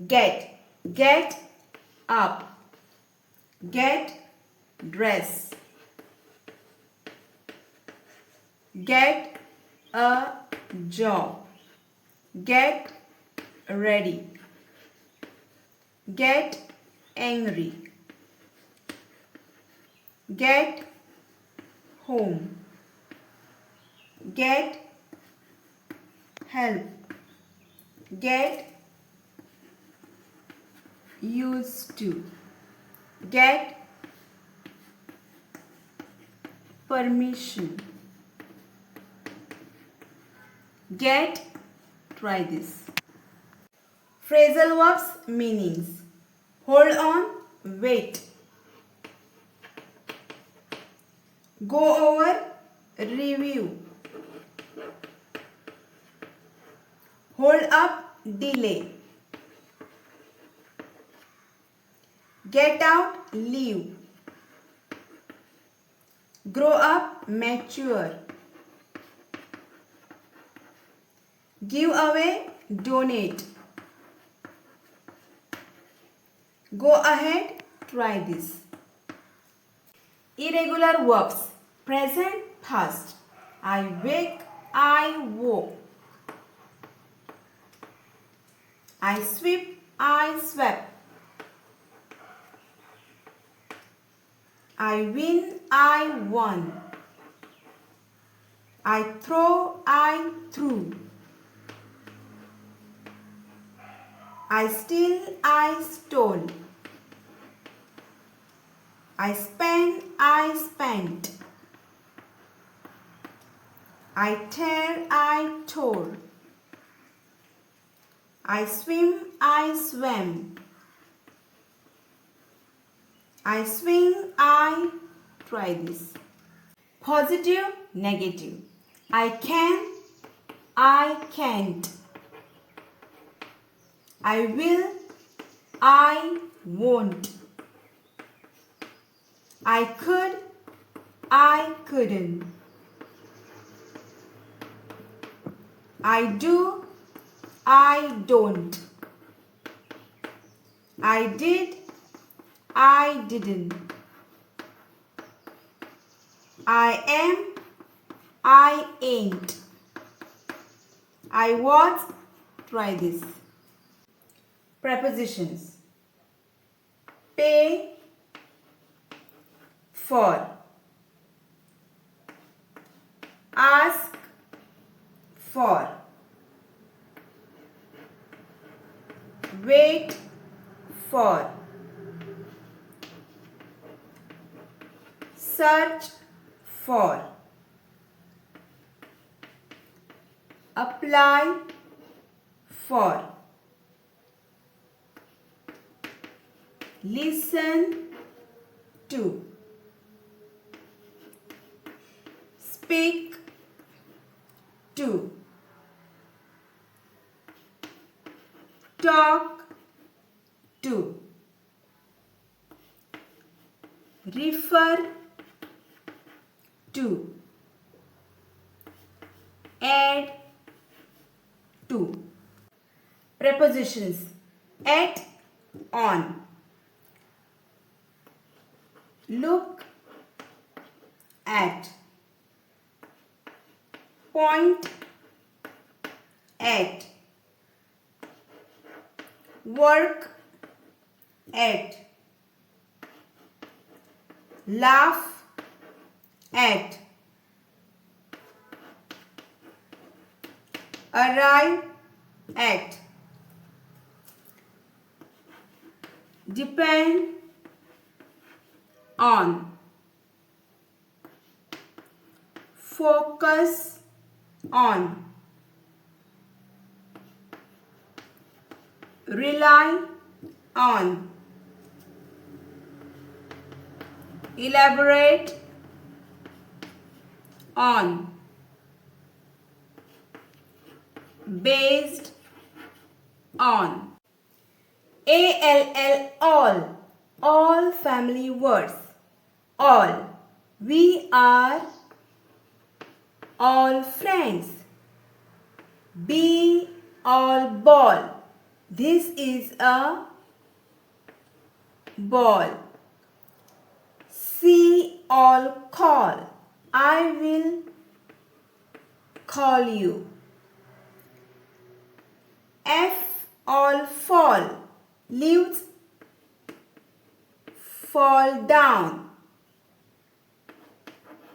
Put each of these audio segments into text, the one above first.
Get up. Get dress. Get a job. Get ready. Get angry. Get home. Get help. Get used to. Get permission. Get, try this. Phrasal verbs meanings. Hold on, wait. Go over, review. Hold up, delay. Get out, leave. Grow up, mature. Give away, donate. Go ahead, try this. Irregular verbs. Present, past. I wake, I woke. I sweep, I swept. I win, I won. I throw, I threw. I steal, I stole. I spend, I spent. I tear, I tore. I swim, I swam. I swing, I try this. Positive, negative. I can, I can't. I will, I won't. I could, I couldn't. I do, I don't. I did, I didn't. I am, I ain't. I was, try this. Prepositions. Pay for. Ask for. Wait for. Search for. Apply for. Listen to. Speak to. Talk to. Refer to. Add to. Prepositions. At, on. Look at. Point at. Work at. Laugh at. Arrive at. Depend on. Focus on. Rely on. Elaborate on. Based on. ALL, all family words. All. We are all friends. Be all ball. This is a ball. C all call. I will call you. F all fall. Leaves fall down.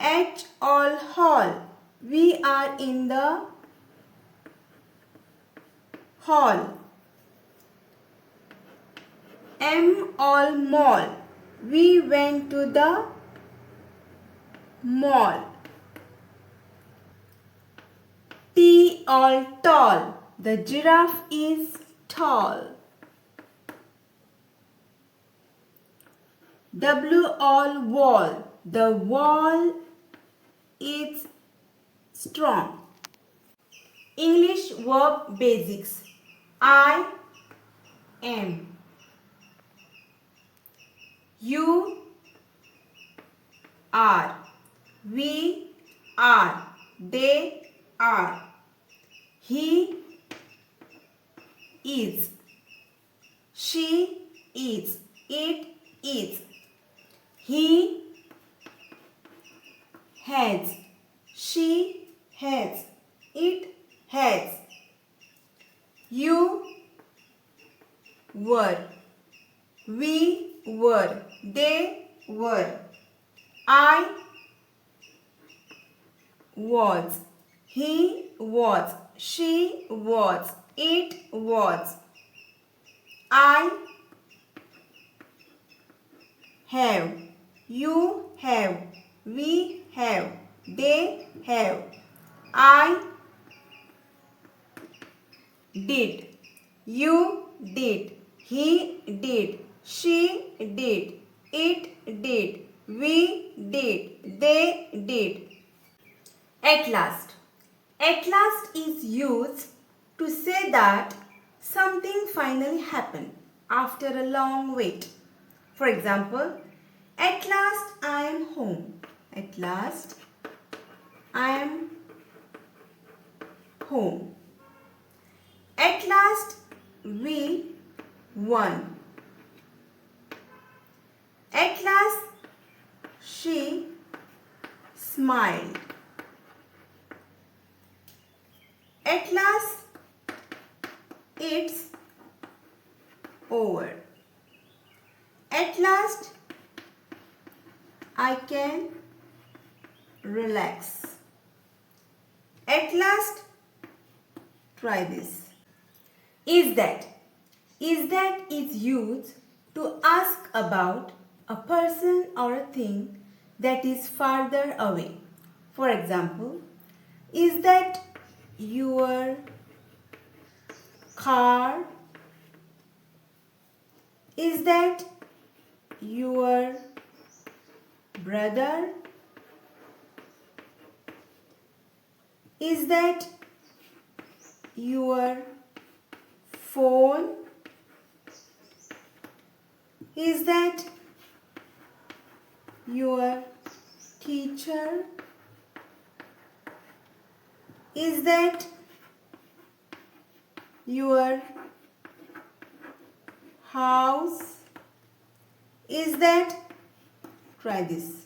H all hall. We are in the hall. M all mall. We went to the mall. T all tall. The giraffe is tall. W all wall. The wall is strong. English verb basics. I am. You are. We are. They are. He is. She is. It is. He has. She has. It has. You were. We were. They were. I was. He was. She was. It was. I have. You have. We have. They have. I did. You did. He did. She did. It did. We did. They did. At last. At last is used to say that something finally happened after a long wait. For example, at last I am home. At last I am home. At last we won. At last she smiled. At last it's over. At last I can relax. At last, try this. Is that? Is that is used to ask about a person or a thing that is farther away. For example, is that your car? Is that your brother? Is that your phone? Is that your teacher? Is that your house? Is that? Try this.